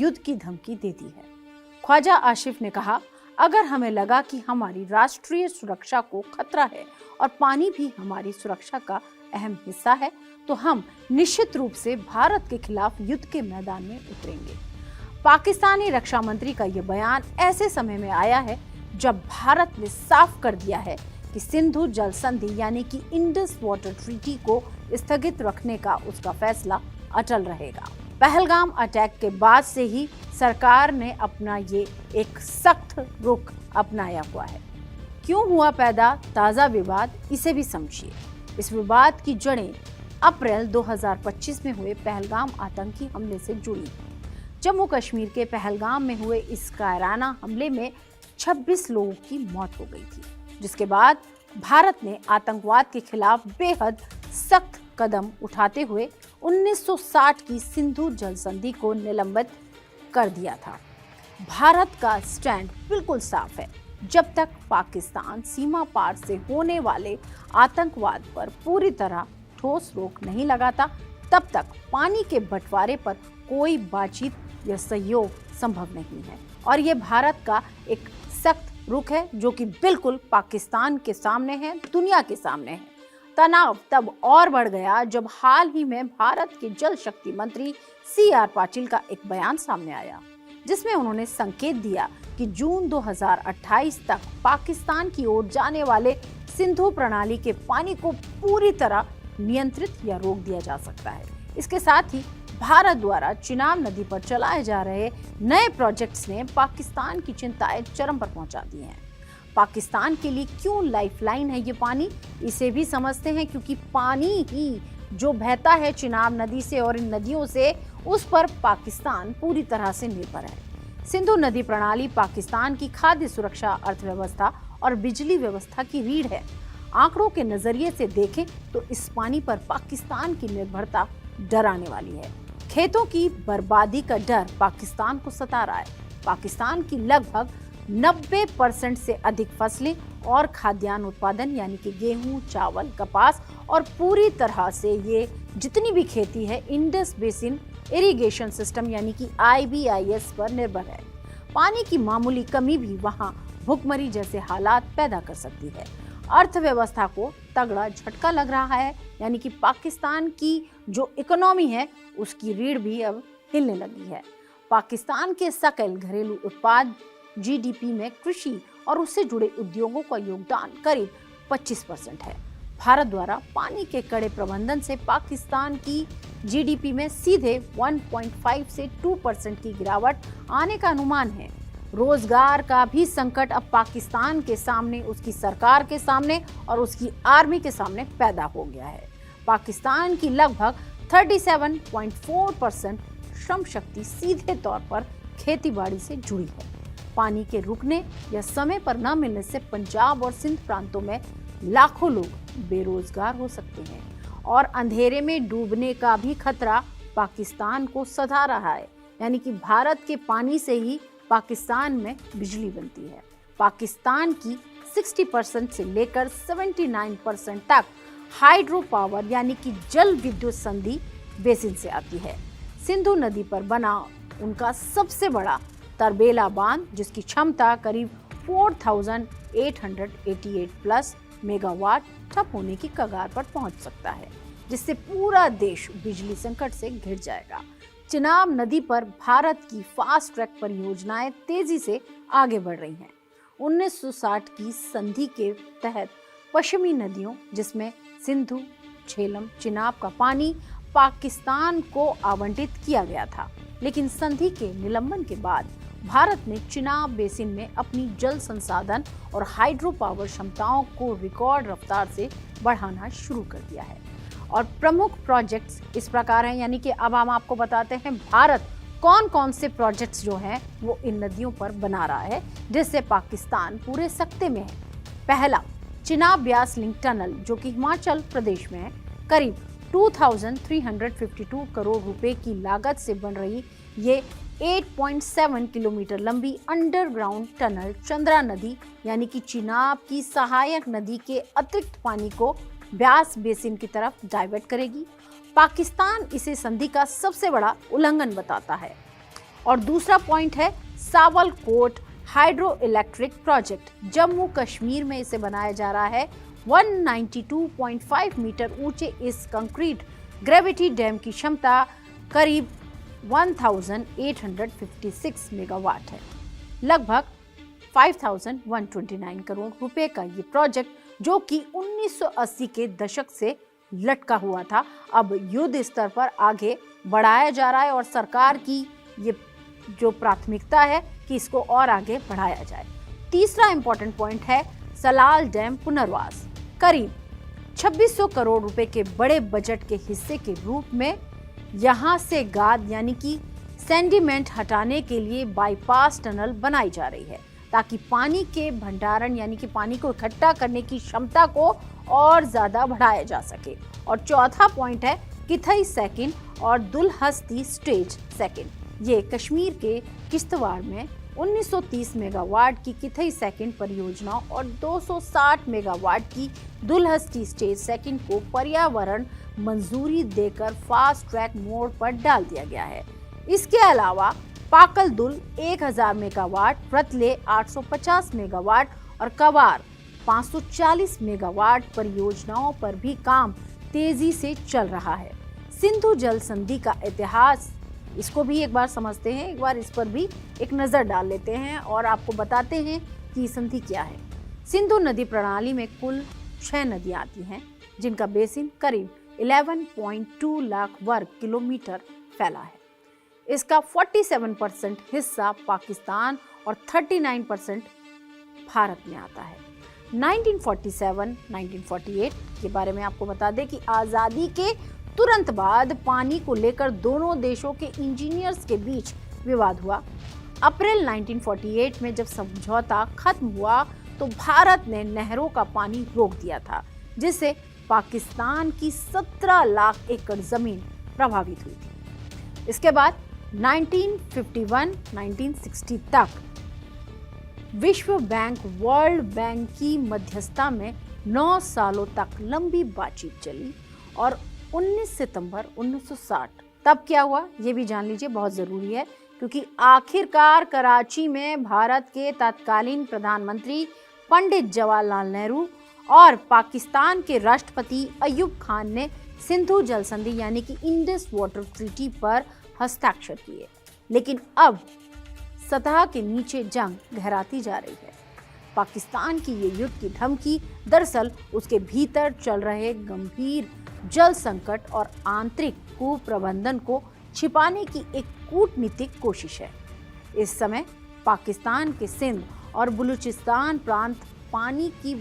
युद्ध की धमकी देती है। ख्वाजा आसिफ ने कहा, अगर हमें लगा कि हमारी राष्ट्रीय सुरक्षा को खतरा है और पानी भी हमारी सुरक्षा का अहम हिस्सा है, तो हम निश्चित रूप से भारत के खिलाफ युद्ध के मैदान में उतरेंगे। पाकिस्तानी रक्षा मंत्री का यह बयान ऐसे समय में आया है जब भारत ने साफ कर दिया है कि सिंधु जल संधि यानी कि इंडस वाटर ट्रीटी को स्थगित रखने का उसका फैसला अटल रहेगा। पहलगाम अटैक के बाद से ही सरकार ने अपना ये एक सख्त रुख अपनाया हुआ है। क्यों हुआ पैदा ताजा विवाद, इसे भी समझिए। इस विवाद की जड़ें अप्रैल 2025 में हुए पहलगाम आतंकी हमले से जुड़ी। जम्मू कश्मीर के पहलगाम में हुए इस कायराना हमले में 26 लोगों की मौत हो गई थी, जिसके बाद भारत ने आतंकवाद के खिलाफ बेहद सख्त कदम उठाते हुए 1960 की सिंधु जल संधि को निलंबित कर दिया था। भारत का स्टैंड बिल्कुल साफ है, जब तक पाकिस्तान सीमा पार से होने वाले आतंकवाद पर पूरी तरह ठोस रोक नहीं लगाता, तब तक पानी के बंटवारे पर कोई बातचीत या सहयोग संभव नहीं है। और ये भारत का एक सख्त रुख है जो कि बिल्कुल पाकिस्तान के सामने है, दुनिया के सामने है। तनाव तब और बढ़ गया जब हाल ही में भारत के जल शक्ति मंत्री CR पाटिल का एक बयान सामने आया, जिसमें उन्होंने संकेत दिया कि जून 2028 तक पाकिस्तान की ओर जाने वाले सिंधु प्रणाली के पानी को पूरी तरह नियंत्रित या रोक दिया जा सकता है। इसके साथ ही भारत द्वारा चिनाब नदी पर चलाए जा रहे नए प्रोजेक्ट्स ने पाकिस्तान की चिंताएं चरम पर पहुंचा दी हैं। पाकिस्तान के लिए क्यों लाइफलाइन है ये पानी, इसे भी समझते हैं, क्योंकि पानी ही जो बहता है चिनाब नदी से और इन नदियों से, उस पर पाकिस्तान पूरी तरह से निर्भर है। सिंधु नदी प्रणाली पाकिस्तान की खाद्य सुरक्षा, अर्थव्यवस्था और बिजली व्यवस्था की रीढ़ है। आंकड़ों के नजरिए से देखें तो इस पानी पर पाकिस्तान की निर्भरता डराने वाली है। खेतों की बर्बादी का डर पाकिस्तान को सता रहा है। पाकिस्तान की लगभग 90% से अधिक फसलें और खाद्यान्न उत्पादन यानी कि गेहूं, चावल, कपास और पूरी तरह से ये जितनी भी खेती है इंडस बेसिन इरिगेशन सिस्टम यानी कि IBIS पर निर्भर है। पानी की मामूली कमी भी वहां भुखमरी जैसे हालात पैदा कर सकती है। अर्थव्यवस्था को तगड़ा झटका लग रहा है, यानी कि पाकिस्तान की जो इकोनॉमी है उसकी रीढ़ भी अब हिलने लगी है। पाकिस्तान के सकल घरेलू उत्पाद GDP में कृषि और उससे जुड़े उद्योगों का योगदान करीब 25% है। भारत द्वारा पानी के कड़े प्रबंधन से पाकिस्तान की GDP में सीधे 1.5 से 2% की गिरावट आने का अनुमान है। रोजगार का भी संकट अब पाकिस्तान के सामने, उसकी सरकार के सामने और उसकी आर्मी के सामने पैदा हो गया है। पाकिस्तान की लगभग 37.4% श्रम शक्ति सीधे तौर पर खेतीबाड़ी से जुड़ी है। पानी के रुकने या समय पर न मिलने से पंजाब और सिंध प्रांतों में लाखों लोग बेरोजगार हो सकते हैं और अंधेरे में डूबने का भी खतरा पाकिस्तान को सता रहा है। यानी कि भारत के पानी से ही पाकिस्तान में बिजली बनती है। पाकिस्तान की 60% से लेकर 79% तक हाइड्रो पावर यानी कि जल विद्युत संधि बेसिन से आती है। सिंधु नदी पर बना उनका सबसे बड़ा तरबेला बांध, जिसकी क्षमता करीब 4888 प्लस मेगावाट, ठप होने की कगार पर पहुंच सकता है, जिससे पूरा देश बिजली संकट से घिर जाएगा। चिनाब नदी पर भारत की फास्ट ट्रैक परियोजनाएं तेजी से आगे बढ़ रही हैं। 1960 की संधि के तहत पश्चिमी नदियों जिसमें सिंधु, झेलम, चिनाब का पानी पाकिस्तान को आवंटित किया गया था, लेकिन संधि के निलंबन के बाद भारत ने चिनाब बेसिन में अपनी जल संसाधन और हाइड्रो पावर क्षमताओं को रिकॉर्ड रफ्तार से बढ़ाना शुरू कर दिया है। और प्रमुख प्रोजेक्ट्स इस प्रकार हैं, यानी कि अब हम आपको बताते हैं भारत कौन कौन से प्रोजेक्ट्स जो हैं वो इन नदियों पर बना रहा है, जिससे पाकिस्तान पूरे सकते में है। पहला, चिनाब ब्यास लिंक टनल, जो कि हिमाचल प्रदेश में है। करीब 2352 करोड़ रुपए की लागत से बन रही ये 8.7 किलोमीटर लंबी अंडरग्राउंड टनल चंद्रा नदी यानी कि चिनाब की सहायक नदी के अतिरिक्त पानी को ब्यास बेसिन की तरफ डाइवर्ट करेगी। पाकिस्तान इसे संधि का सबसे बड़ा उल्लंघन बताता है। और दूसरा पॉइंट है Sawalkot hydro electric project. Jammu Kashmir में इसे बनाया जा रहा है। 192.5 मीटर ऊंचे इस कंक्रीट ग्रेविटी डैम की क्षमता करीब 1856 मेगावाट है। लगभग 5129 करोड़ रुपए का ये प्रोजेक्ट, जो कि 1980 के दशक से लटका हुआ था, अब युद्ध स्तर पर आगे बढ़ाया जा रहा है और सरकार की ये जो प्राथमिकता है कि इसको और आगे बढ़ाया जाए। तीसरा इंपॉर्टेंट पॉइंट है सलाल डैम पुनर्वास। करीब 2600 करोड़ रुपए के बड़े बजट के हिस्से के रूप में यहां से गाद यानी कि सेंडिमेंट हटाने के लिए बाईपास टनल बनाई जा रही है, ताकि पानी के भंडारण यानी कि पानी को इकट्ठा करने की क्षमता को और ज्यादा बढ़ाया जा सके। और चौथा पॉइंट है किथई सेकंड और दुलहस्ती स्टेज सेकंड। ये कश्मीर के किश्तवाड़ में 1930 मेगावाट की किथई सेकंड परियोजना और 260 मेगावाट की दुलहस्ती स्टेज सेकंड को पर्यावरण मंजूरी देकर फास्ट ट्रैक मोड पर डाल दिया गया है। इसके अलावा पाकल दुल 1000 मेगावाट, रतले 850 मेगावाट और कवार 540 मेगावाट परियोजनाओं पर भी काम तेजी से चल रहा है। सिंधु जल संधि का इतिहास, इसको भी एक बार समझते हैं, एक बार इस पर भी एक नजर डाल लेते हैं और आपको बताते हैं कि संधि क्या है। सिंधु नदी प्रणाली में कुल 6 नदियां आती हैं, जिनका बेसिन करीब 11.2 लाख वर्ग किलोमीटर फैला है। इसका 47% हिस्सा पाकिस्तान और 39% भारत में आता है। 1947-1948 के बारे में आपको बता दें कि आज़ादी के तुरंत बाद पानी को लेकर दोनों देशों के इंजीनियर्स के बीच विवाद हुआ। अप्रैल 1948 में जब समझौता खत्म हुआ तो भारत ने नहरों का पानी रोक दिया था, जिससे पाकिस्तान की 17 लाख एकड़ जमीन प्रभावित हुई थी। इसके बाद 1951-1960 तक विश्व बैंक, वर्ल्ड बैंक की मध्यस्थता में 9 सालों तक लंबी बातचीत चली और 19 सितंबर 1960 तब क्या हुआ ये भी जान लीजिए, बहुत जरूरी है, क्योंकि आखिरकार कराची में भारत के तत्कालीन प्रधानमंत्री पंडित जवाहरलाल नेहरू और पाकिस्तान के राष्ट्रपति अयूब खान ने सिंधु जल संधि यानी कि इंडस वाटर ट्रीटी पर हस्ताक्षर किए। लेकिन अब सतह के नीचे जंग गहराती जा रही है। पाकिस्तान की ये युद्ध की धमकी दरअसल उसके भीतर चल रहे गंभीर जल संकट और आंतरिक कुप्रबंधन को छिपाने की एक कूटनीतिक कोशिश है। इस समय पाकिस्तान के सिंध और बलूचिस्तान प्रांत पानी की